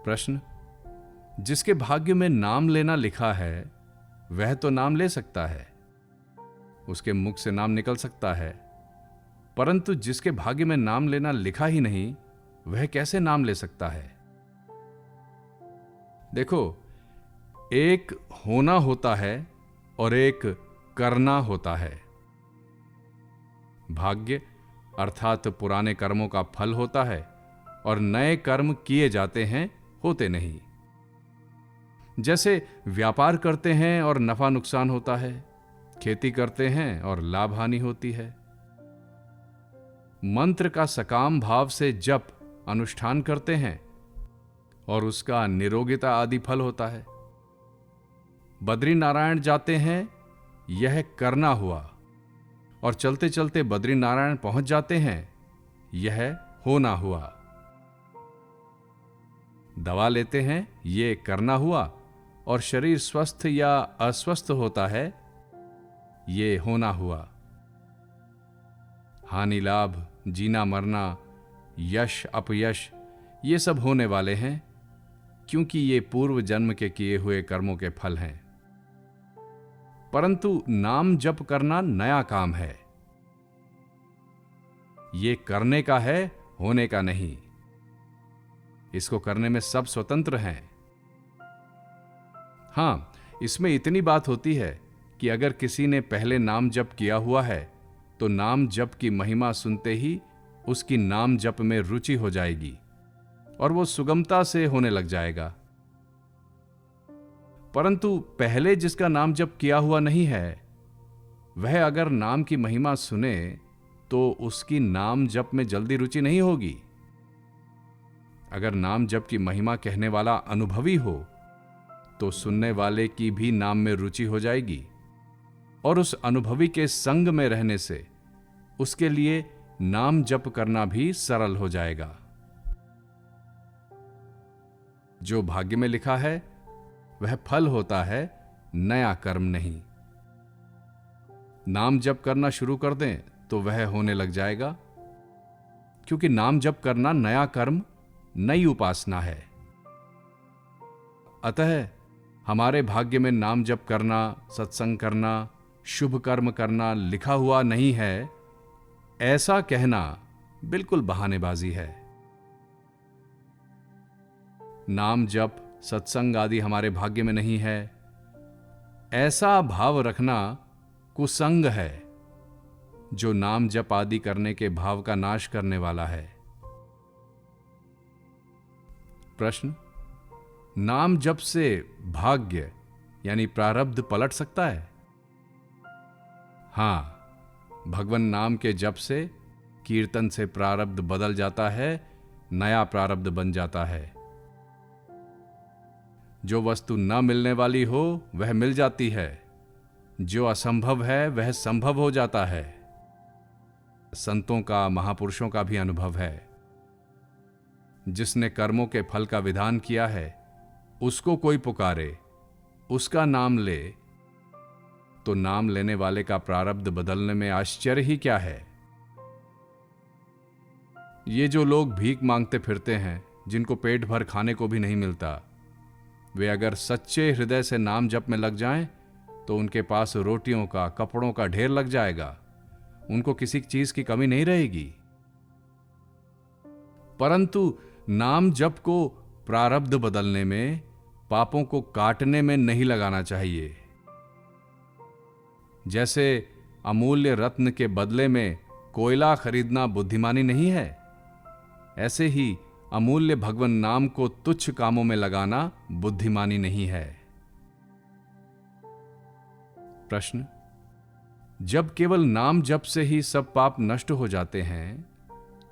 प्रश्न, जिसके भाग्य में नाम लेना लिखा है वह तो नाम ले सकता है, उसके मुख से नाम निकल सकता है, परंतु जिसके भाग्य में नाम लेना लिखा ही नहीं वह कैसे नाम ले सकता है? देखो, एक होना होता है और एक करना होता है। भाग्य अर्थात पुराने कर्मों का फल होता है और नए कर्म किए जाते हैं, होते नहीं। जैसे व्यापार करते हैं और नफा नुकसान होता है, खेती करते हैं और लाभ हानि होती है। मंत्र का सकाम भाव से जप अनुष्ठान करते हैं और उसका निरोगिता आदि फल होता है। बद्री नारायण जाते हैं, यह करना हुआ, और चलते चलते बद्री नारायण पहुंच जाते हैं, यह होना हुआ। दवा लेते हैं, यह करना हुआ, और शरीर स्वस्थ या अस्वस्थ होता है, यह होना हुआ। हानि लाभ, जीना मरना, यश अपयश, ये सब होने वाले हैं, क्योंकि ये पूर्व जन्म के किए हुए कर्मों के फल हैं। परंतु नाम जप करना नया काम है। ये करने का है, होने का नहीं। इसको करने में सब स्वतंत्र हैं। हां, इसमें इतनी बात होती है कि अगर किसी ने पहले नाम जप किया हुआ है तो नाम जप की महिमा सुनते ही उसकी नाम जप में रुचि हो जाएगी और वो सुगमता से होने लग जाएगा। परंतु पहले जिसका नाम जप किया हुआ नहीं है, वह अगर नाम की महिमा सुने तो उसकी नाम जप में जल्दी रुचि नहीं होगी। अगर नाम जप की महिमा कहने वाला अनुभवी हो तो सुनने वाले की भी नाम में रुचि हो जाएगी और उस अनुभवी के संग में रहने से उसके लिए नाम जप करना भी सरल हो जाएगा। जो भाग्य में लिखा है वह फल होता है, नया कर्म नहीं। नाम जप करना शुरू कर दें तो वह होने लग जाएगा, क्योंकि नाम जप करना नया कर्म, नई उपासना है। अतः हमारे भाग्य में नाम जप करना, सत्संग करना, शुभ कर्म करना लिखा हुआ नहीं है, ऐसा कहना बिल्कुल बहानेबाजी है। नाम जप सत्संग आदि हमारे भाग्य में नहीं है, ऐसा भाव रखना कुसंग है, जो नाम जप आदि करने के भाव का नाश करने वाला है। प्रश्न, नाम जप से भाग्य यानी प्रारब्ध पलट सकता है? हां, भगवान नाम के जप से कीर्तन से प्रारब्ध बदल जाता है, नया प्रारब्ध बन जाता है। जो वस्तु न मिलने वाली हो वह मिल जाती है, जो असंभव है वह संभव हो जाता है। संतों का, महापुरुषों का भी अनुभव है। जिसने कर्मों के फल का विधान किया है उसको कोई पुकारे, उसका नाम ले, तो नाम लेने वाले का प्रारब्ध बदलने में आश्चर्य ही क्या है। ये जो लोग भीख मांगते फिरते हैं, जिनको पेट भर खाने को भी नहीं मिलता, वे अगर सच्चे हृदय से नाम जप में लग जाएं तो उनके पास रोटियों का, कपड़ों का ढेर लग जाएगा, उनको किसी चीज की कमी नहीं रहेगी। परंतु नाम जप को प्रारब्ध बदलने में, पापों को काटने में नहीं लगाना चाहिए। जैसे अमूल्य रत्न के बदले में कोयला खरीदना बुद्धिमानी नहीं है, ऐसे ही अमूल्य भगवान नाम को तुच्छ कामों में लगाना बुद्धिमानी नहीं है। प्रश्न, जब केवल नाम जप से ही सब पाप नष्ट हो जाते हैं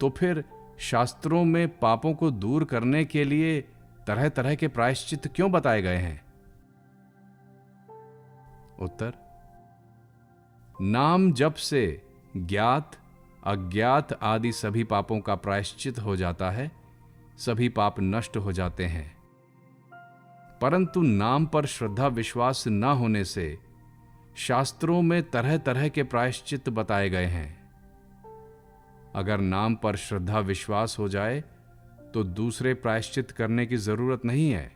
तो फिर शास्त्रों में पापों को दूर करने के लिए तरह तरह के प्रायश्चित क्यों बताए गए हैं? उत्तर, नाम जप से ज्ञात अज्ञात आदि सभी पापों का प्रायश्चित हो जाता है, सभी पाप नष्ट हो जाते हैं। परंतु नाम पर श्रद्धा विश्वास न होने से शास्त्रों में तरह तरह के प्रायश्चित बताए गए हैं। अगर नाम पर श्रद्धा विश्वास हो जाए तो दूसरे प्रायश्चित करने की जरूरत नहीं है।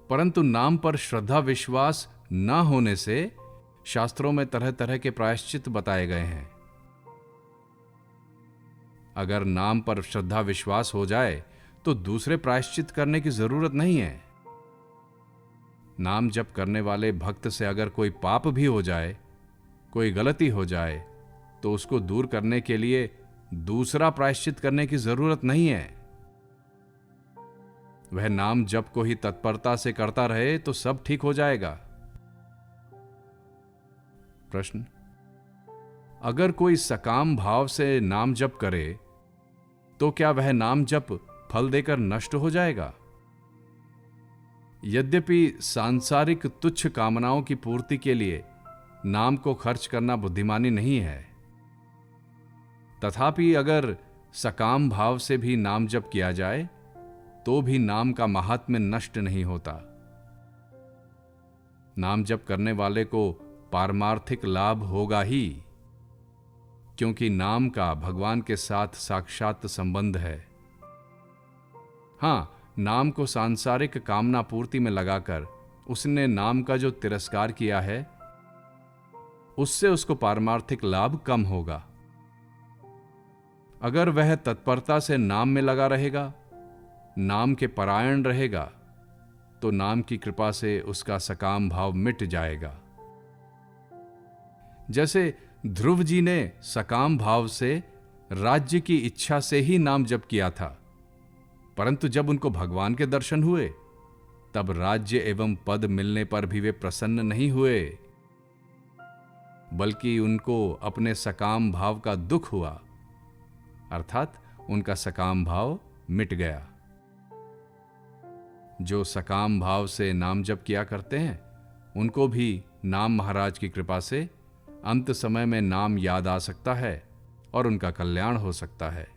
परंतु नाम पर श्रद्धा विश्वास न होने से शास्त्रों में तरह तरह के प्रायश्चित बताए गए हैं। अगर नाम पर श्रद्धा विश्वास हो जाए तो दूसरे प्रायश्चित करने की जरूरत नहीं है। नाम जप करने वाले भक्त से अगर कोई पाप भी हो जाए, कोई गलती हो जाए, तो उसको दूर करने के लिए दूसरा प्रायश्चित करने की जरूरत नहीं है। वह नाम जप को ही तत्परता से करता रहे तो सब ठीक हो जाएगा। प्रश्न: अगर कोई सकाम भाव से नाम जप करे तो क्या वह नाम जप फल देकर नष्ट हो जाएगा? यद्यपि सांसारिक तुच्छ कामनाओं की पूर्ति के लिए नाम को खर्च करना बुद्धिमानी नहीं है, तथापि अगर सकाम भाव से भी नाम जप किया जाए तो भी नाम का महात्म्य नष्ट नहीं होता। नाम जप करने वाले को पारमार्थिक लाभ होगा ही, क्योंकि नाम का भगवान के साथ साक्षात संबंध है। हां, नाम को सांसारिक कामना पूर्ति में लगाकर उसने नाम का जो तिरस्कार किया है, उससे उसको पारमार्थिक लाभ कम होगा। अगर वह तत्परता से नाम में लगा रहेगा, नाम के परायण रहेगा, तो नाम की कृपा से उसका सकाम भाव मिट जाएगा। जैसे ध्रुव जी ने सकाम भाव से राज्य की इच्छा से ही नाम जप किया था, परंतु जब उनको भगवान के दर्शन हुए तब राज्य एवं पद मिलने पर भी वे प्रसन्न नहीं हुए, बल्कि उनको अपने सकाम भाव का दुख हुआ, अर्थात उनका सकाम भाव मिट गया। जो सकाम भाव से नाम जप किया करते हैं उनको भी नाम महाराज की कृपा से अंत समय में नाम याद आ सकता है और उनका कल्याण हो सकता है।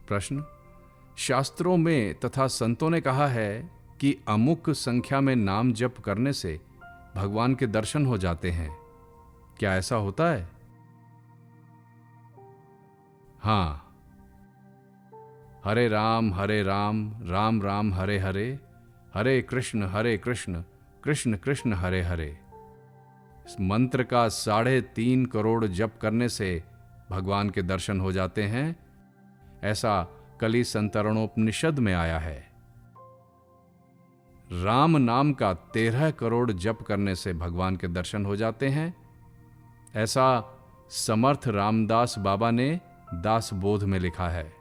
प्रश्न: शास्त्रों में तथा संतों ने कहा है कि अमुक संख्या में नाम जप करने से भगवान के दर्शन हो जाते हैं, क्या ऐसा होता है? हां। हरे राम राम राम हरे हरे, हरे कृष्ण कृष्ण कृष्ण हरे हरे। इस मंत्र का 3.5 करोड़ जप करने से भगवान के दर्शन हो जाते हैं, ऐसा कलि संतरणोपनिषद में आया है। राम नाम का 13 करोड़ जप करने से भगवान के दर्शन हो जाते हैं, ऐसा समर्थ रामदास बाबा ने दास बोध में लिखा है।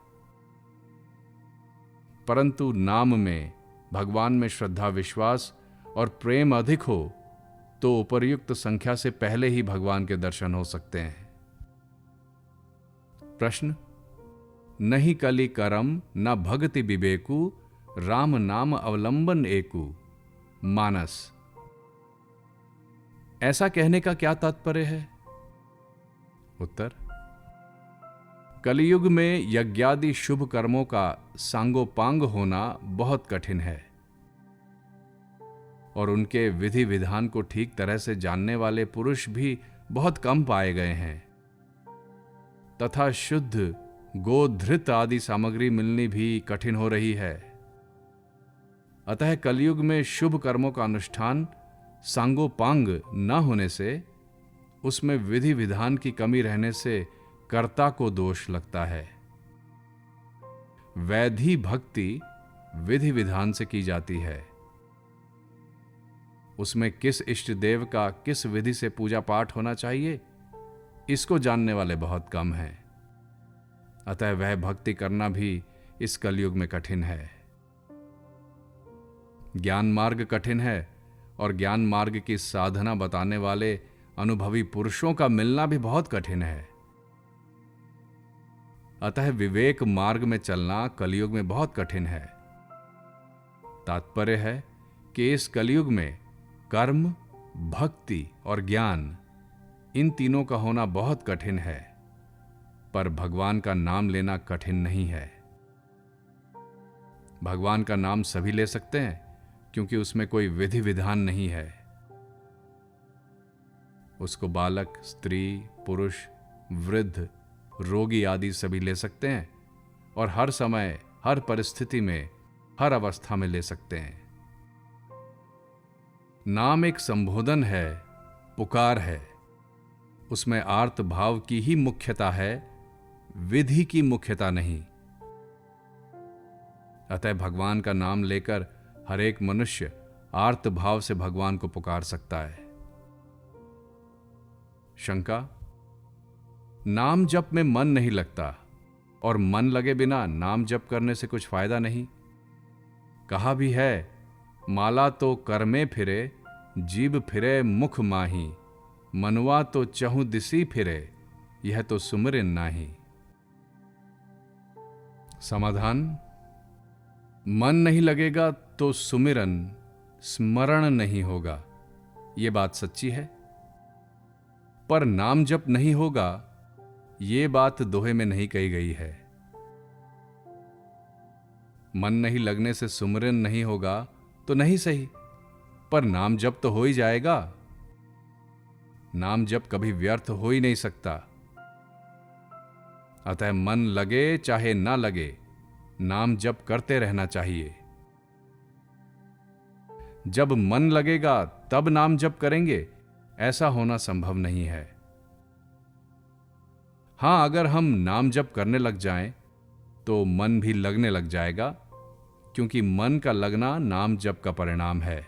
परंतु नाम में भगवान में श्रद्धा विश्वास और प्रेम अधिक हो तो उपर्युक्त संख्या से पहले ही भगवान के दर्शन हो सकते हैं। प्रश्न: नहीं कलि करम न भगति विवेकु, राम नाम अवलंबन एकु। मानस। ऐसा कहने का क्या तात्पर्य है? उत्तर: कलियुग में यज्ञादि शुभ कर्मों का सांगोपांग होना बहुत कठिन है और उनके विधि विधान को ठीक तरह से जानने वाले पुरुष भी बहुत कम पाए गए हैं, तथा शुद्ध गोधृत आदि सामग्री मिलनी भी कठिन हो रही है। अतः कलियुग में शुभ कर्मों का अनुष्ठान सांगोपांग न होने से, उसमें विधि विधान की कमी रहने से कर्ता को दोष लगता है। वैधि भक्ति विधि विधान से की जाती है, उसमें किस इष्ट देव का किस विधि से पूजा पाठ होना चाहिए, इसको जानने वाले बहुत कम हैं। अतः वह भक्ति करना भी इस कलयुग में कठिन है। ज्ञान मार्ग कठिन है और ज्ञान मार्ग की साधना बताने वाले अनुभवी पुरुषों का मिलना भी बहुत कठिन है। अतः विवेक मार्ग में चलना कलयुग में बहुत कठिन है। तात्पर्य है कि इस कलयुग में कर्म, भक्ति और ज्ञान, इन तीनों का होना बहुत कठिन है, पर भगवान का नाम लेना कठिन नहीं है। भगवान का नाम सभी ले सकते हैं क्योंकि उसमें कोई विधि विधान नहीं है। उसको बालक, स्त्री, पुरुष, वृद्ध, रोगी आदि सभी ले सकते हैं और हर समय, हर परिस्थिति में, हर अवस्था में ले सकते हैं। नाम एक संबोधन है, पुकार है। उसमें आर्त भाव की ही मुख्यता है, विधि की मुख्यता नहीं। अतः भगवान का नाम लेकर हर एक मनुष्य आर्त भाव से भगवान को पुकार सकता है। शंका, नाम जप में मन नहीं लगता और मन लगे बिना नाम जप करने से कुछ फायदा नहीं। कहा भी है, माला तो कर में फिरे, जीभ फिरे मुख माही, मनवा तो चहु दिसी फिरे, यह तो सुमिरन नाही। समाधान, मन नहीं लगेगा तो सुमिरन, स्मरण नहीं होगा, यह बात सच्ची है। पर नाम जप नहीं होगा, यह बात दोहे में नहीं कही गई है। मन नहीं लगने से सुमिरन नहीं होगा तो नहीं सही, पर नाम जप तो हो ही जाएगा। नाम जप कभी व्यर्थ हो ही नहीं सकता। अतः मन लगे चाहे ना लगे, नाम जप करते रहना चाहिए। जब मन लगेगा तब नाम जप करेंगे, ऐसा होना संभव नहीं है। हां, अगर हम नाम जप करने लग जाएं, तो मन भी लगने लग जाएगा, क्योंकि मन का लगना नाम जप का परिणाम है।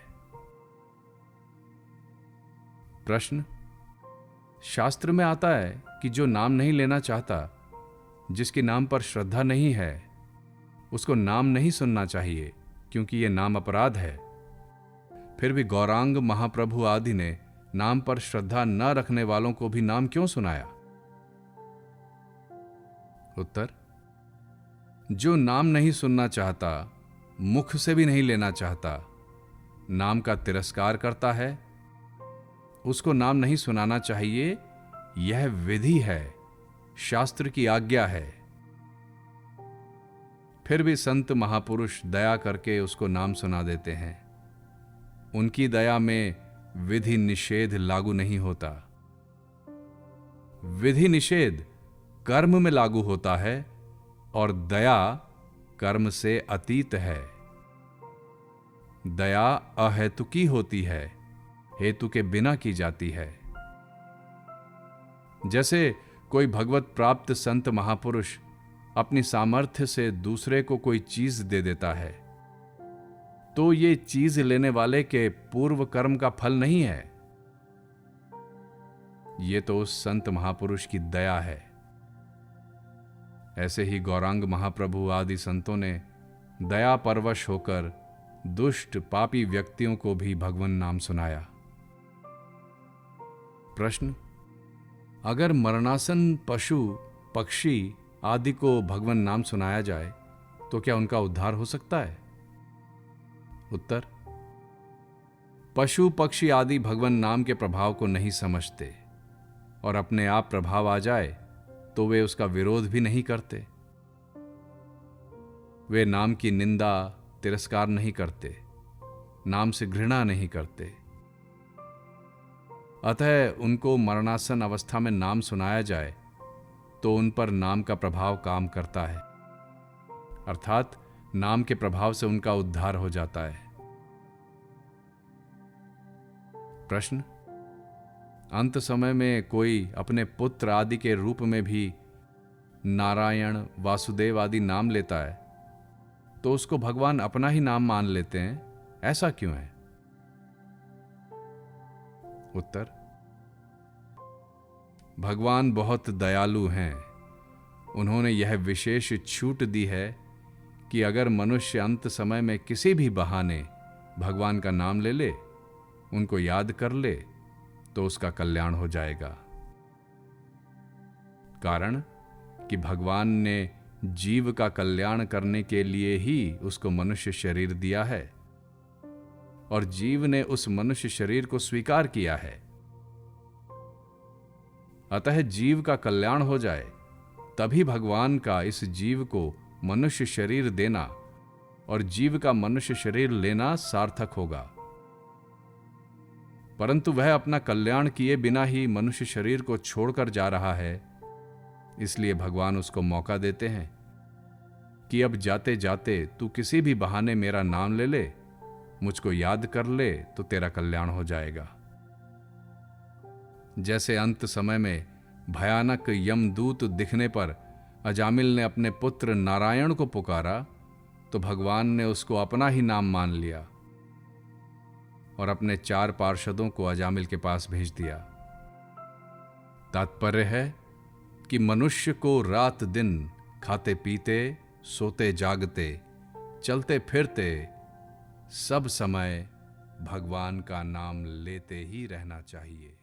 प्रश्न, शास्त्र में आता है कि जो नाम नहीं लेना चाहता, जिसके नाम पर श्रद्धा नहीं है, उसको नाम नहीं सुनना चाहिए, क्योंकि यह नाम अपराध है। फिर भी गौरांग महाप्रभु आदि ने नाम पर श्रद्धा न रखने वालों को भी नाम क्यों सुनाया? उत्तर, जो नाम नहीं सुनना चाहता, मुख से भी नहीं लेना चाहता, नाम का तिरस्कार करता है, उसको नाम नहीं सुनाना चाहिए। यह विधि है, शास्त्र की आज्ञा है। फिर भी संत महापुरुष दया करके उसको नाम सुना देते हैं। उनकी दया में विधि निषेध लागू नहीं होता। विधि निषेध कर्म में लागू होता है और दया कर्म से अतीत है। दया अहेतुकी होती है, हेतु के बिना की जाती है। जैसे कोई भगवत प्राप्त संत महापुरुष अपनी सामर्थ्य से दूसरे को कोई चीज दे देता है, तो ये चीज लेने वाले के पूर्व कर्म का फल नहीं है, ये तो उस संत महापुरुष की दया है। ऐसे ही गौरांग महाप्रभु आदि संतों ने दया परवश होकर दुष्ट पापी व्यक्तियों को भी भगवान नाम सुनाया। प्रश्न, अगर मरणासन पशु पक्षी आदि को भगवान नाम सुनाया जाए तो क्या उनका उद्धार हो सकता है? उत्तर, पशु पक्षी आदि भगवान नाम के प्रभाव को नहीं समझते और अपने आप प्रभाव आ जाए तो वे उसका विरोध भी नहीं करते। वे नाम की निंदा तिरस्कार नहीं करते, नाम से घृणा नहीं करते। अतः उनको मरणासन अवस्था में नाम सुनाया जाए तो उन पर नाम का प्रभाव काम करता है, अर्थात नाम के प्रभाव से उनका उद्धार हो जाता है। प्रश्न, अंत समय में कोई अपने पुत्र आदि के रूप में भी नारायण वासुदेव आदि नाम लेता है, तो उसको भगवान अपना ही नाम मान लेते हैं, ऐसा क्यों है? उत्तर, भगवान बहुत दयालु हैं। उन्होंने यह विशेष छूट दी है कि अगर मनुष्य अंत समय में किसी भी बहाने भगवान का नाम ले ले, उनको याद कर ले, तो उसका कल्याण हो जाएगा। कारण कि भगवान ने जीव का कल्याण करने के लिए ही उसको मनुष्य शरीर दिया है और जीव ने उस मनुष्य शरीर को स्वीकार किया है। अतः जीव का कल्याण हो जाए तभी भगवान का इस जीव को मनुष्य शरीर देना और जीव का मनुष्य शरीर लेना सार्थक होगा। परंतु वह अपना कल्याण किए बिना ही मनुष्य शरीर को छोड़कर जा रहा है, इसलिए भगवान उसको मौका देते हैं कि अब जाते जाते तू किसी भी बहाने मेरा नाम ले ले, मुझको याद कर ले तो तेरा कल्याण हो जाएगा। जैसे अंत समय में भयानक यमदूत दिखने पर अजामिल ने अपने पुत्र नारायण को पुकारा, तो भगवान ने उसको अपना ही नाम मान लिया और अपने 4 पार्षदों को अजामिल के पास भेज दिया। तात्पर्य है कि मनुष्य को रात दिन खाते पीते, सोते जागते, चलते फिरते सब समय भगवान का नाम लेते ही रहना चाहिए।